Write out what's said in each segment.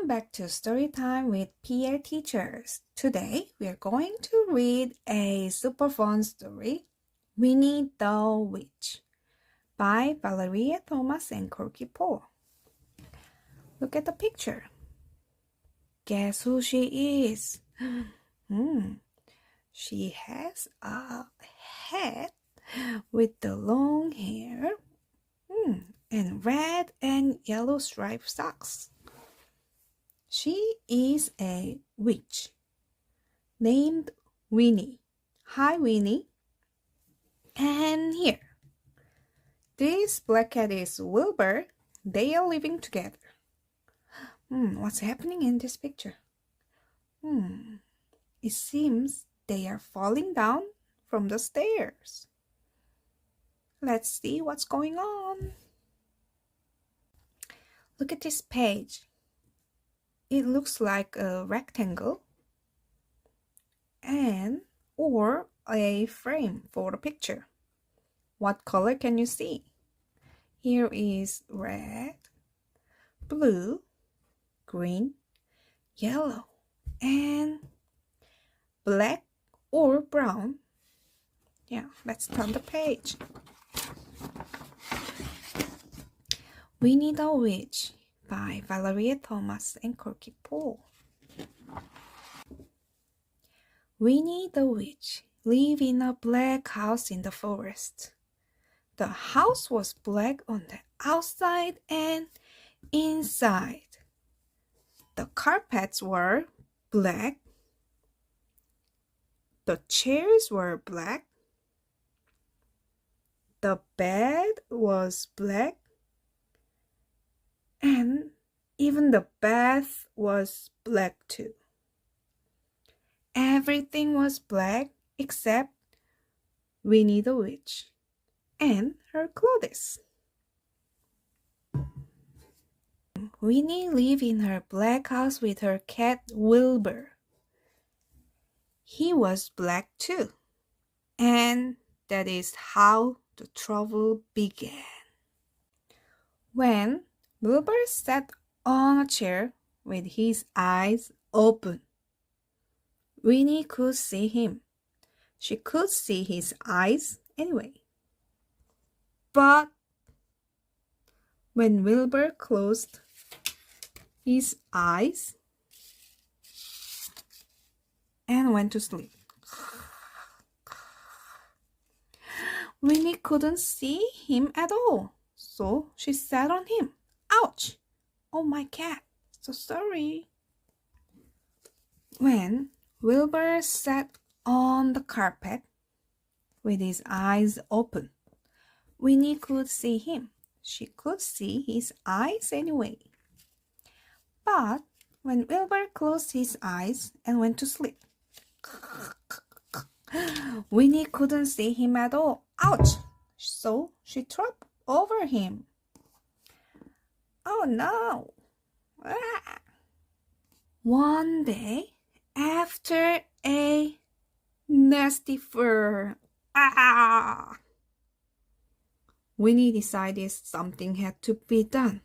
Welcome back to Storytime with PL Teachers. Today we are going to read a super fun story, Winnie the Witch, by Valerie Thomas and Korky. Look at the picture. Guess who she is? She has a head with the long hair and red and yellow striped socks. She is a witch named Winnie. Hi, Winnie. And here, this black cat is Wilbur. They are living together. What's happening in this picture? It seems they are falling down from the stairs. Let's see what's going on. Look at this page. It looks like a rectangle or a frame for the picture. What color can you see? Here is red, blue, green, yellow, and black or brown. Yeah, let's turn the page. Winnie the Witch by Valerie Thomas and Korky. Winnie the Witch lived in a black house in the forest. The house was black on the outside and inside. The carpets were black. The chairs were black. The bed was black. And even the bath was black too. Everything was black except Winnie the Witch and her clothes. Winnie lived in her black house with her cat Wilbur. He was black too, and that is how the trouble began. When Wilbur sat on a chair with his eyes open, Winnie could see him. She could see his eyes anyway. But when Wilbur closed his eyes and went to sleep, Winnie couldn't see him at all, so she sat on him. Ouch! Oh, my cat. So sorry. When Wilbur sat on the carpet with his eyes open, Winnie could see him. She could see his eyes anyway. But when Wilbur closed his eyes and went to sleep, Winnie couldn't see him at all. Ouch! So she tripped over him. Oh no! One day, after a nasty fur, Winnie decided something had to be done.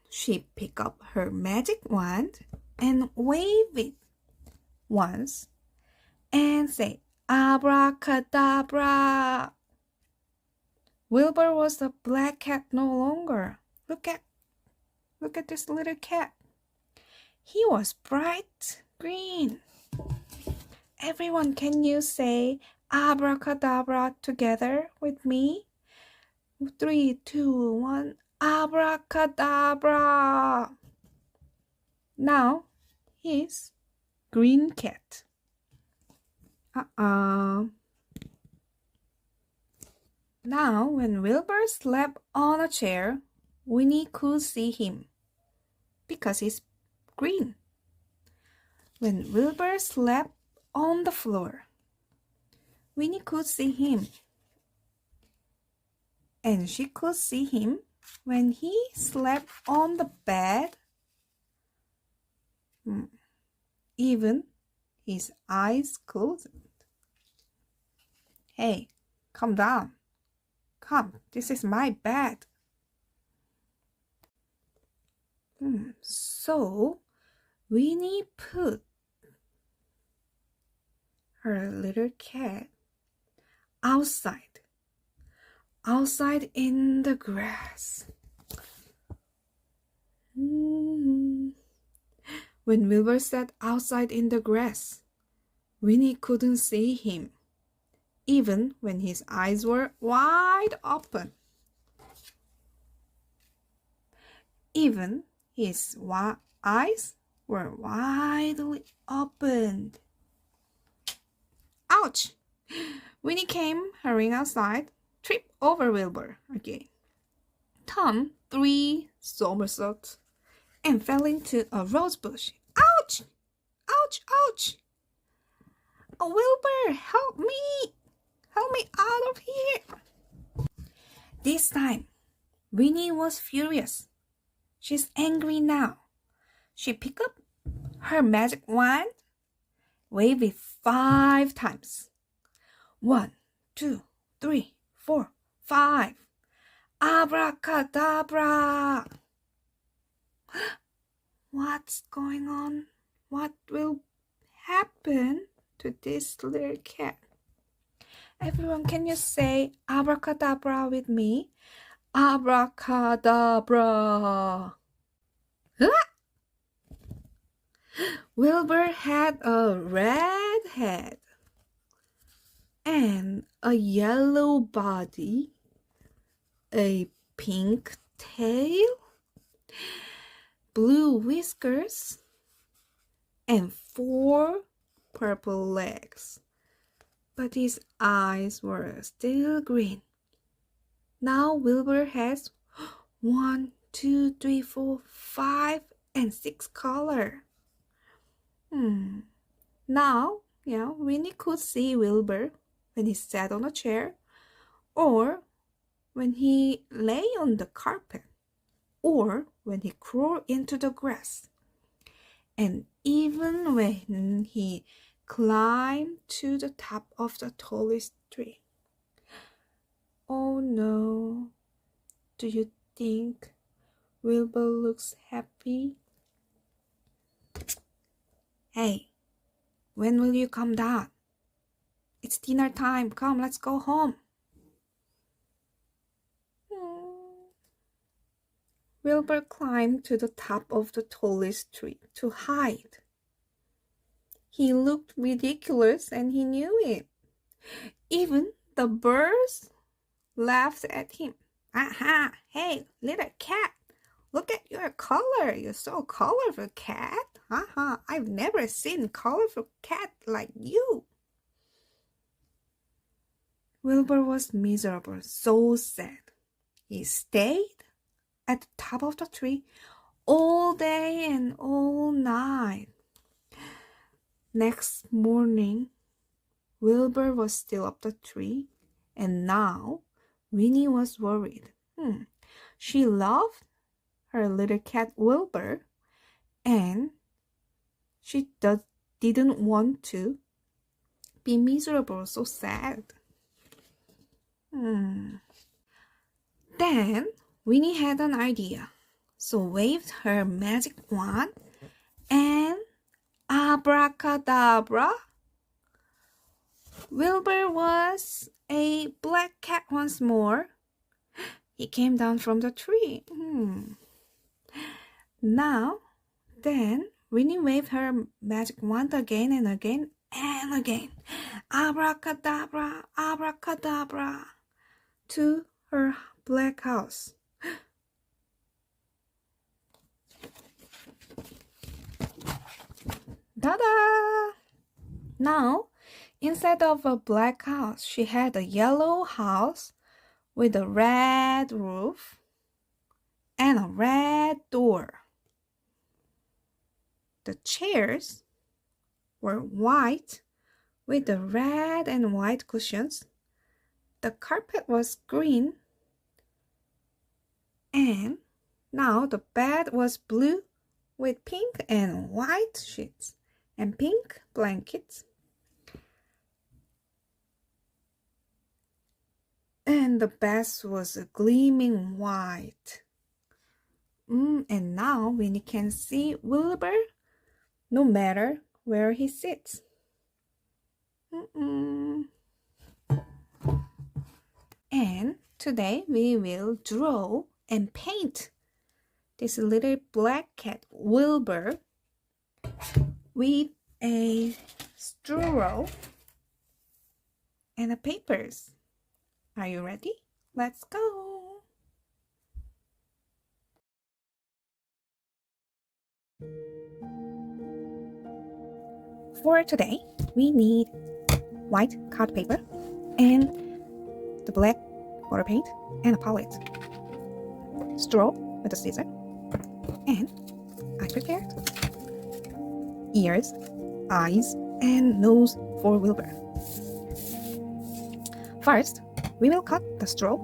She picked up her magic wand and waved it once and said, "Abracadabra!" Wilbur was a black cat no longer. Look at this little cat. He was bright green. Everyone, can you say abracadabra together with me? 3, 2, 1, abracadabra. Now he's green cat. Now, when Wilbur slept on a chair, Winnie could see him because he's green. When Wilbur slept on the floor, Winnie could see him. And she could see him when he slept on the bed. Even his eyes closed. Hey, calm down. Come, this is my bed. So Winnie put her little cat outside in the grass. When Wilbur sat outside in the grass, Winnie couldn't see him, even when his eyes were wide open. Even his eyes were widely opened. Ouch! Winnie came hurrying outside, tripped over Wilbur again, turned 3 somersaults, and fell into a rose bush. Ouch! Ouch! Ouch! Oh, Wilbur, help me! Help me out of here! This time, Winnie was furious. She's angry now. She picked up her magic wand, waved it 5 times. 1, 2, 3, 4, 5. Abracadabra! What's going on? What will happen to this little cat? Everyone, can you say abracadabra with me? Abracadabra! Wilbur had a red head and a yellow body, a pink tail, blue whiskers, and 4 purple legs. But his eyes were still green. Now Wilbur has 1, 2, 3, 4, 5, and 6 colors. Now, Winnie could see Wilbur when he sat on a chair, or when he lay on the carpet, or when he crawled into the grass, and even when he climbed to the top of the tallest tree. Oh no, do you think Wilbur looks happy? Hey, when will you come down? It's dinner time. Come, let's go home. Wilbur climbed to the top of the tallest tree to hide. He looked ridiculous and he knew it. Even the birds laughed at him. Aha! Hey, little cat, look at your color. You're so colorful, cat. Haha! I've never seen colorful cat like you. Wilbur was miserable, so sad. He stayed at the top of the tree all day and all night. Next morning, Wilbur was still up the tree, and now Winnie was worried. She loved her little cat Wilbur, and she didn't want to be miserable, so sad. Then Winnie had an idea, so waved her magic wand, and abracadabra, Wilbur was a black cat once more. He came down from the tree. Now, then, Winnie waved her magic wand again and again and again. Abracadabra, abracadabra, to her black house. Ta-da! Now, instead of a black house, she had a yellow house with a red roof and a red door. The chairs were white with the red and white cushions. The carpet was green, and now the bed was blue with pink and white sheets and pink blankets. And the bath was gleaming white. And now Winnie can see Wilbur no matter where he sits. And today we will draw and paint this little black cat Wilbur with a straw and a papers. Are you ready? Let's go! For today, we need white card paper and the black water paint and a palette, straw with a scissor, and I prepared ears, eyes, and nose for Wilbur. First, we will cut the straw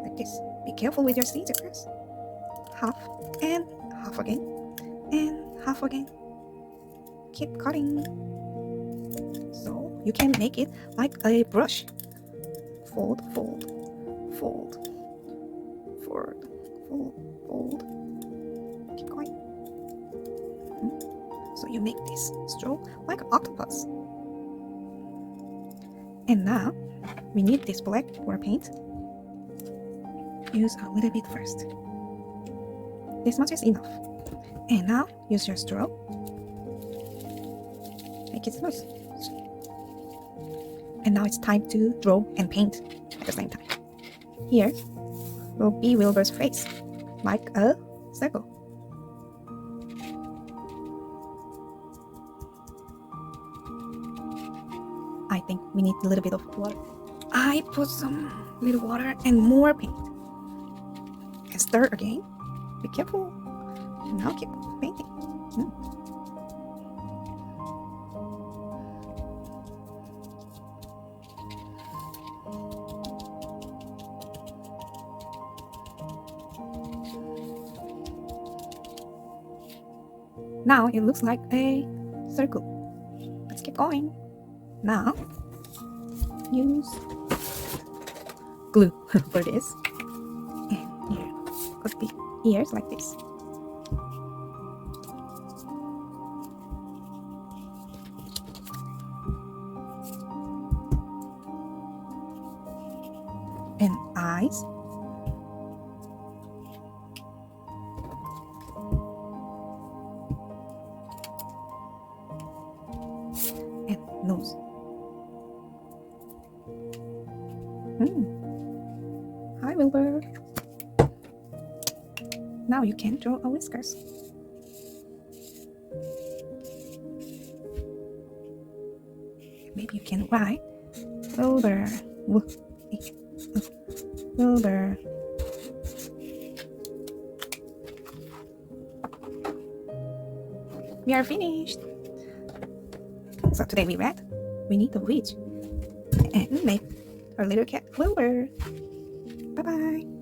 like this. Be careful with your scissors. Half and half again, and half again. Keep cutting. So you can make it like a brush. Fold, fold, fold, fold, fold, fold. Keep going. So you make this straw like an octopus. And now we need this black water paint. Use a little bit first. This much is enough. And now use your straw. Make it smooth. And now it's time to draw and paint at the same time. Here will be Wilbur's face, like a circle. I think we need a little bit of water. I put some little water and more paint. And stir again. Be careful. And now keep painting. Now it looks like a circle. Let's keep going. Now use glue for this. And here, put the ears like this. And eyes. And nose. Hi, Wilbur. Now you can draw a whiskers. Maybe you can write Wilbur. Wilbur. We are finished. So today we read Winnie the Witch and made our little cat Wilbur. Bye bye.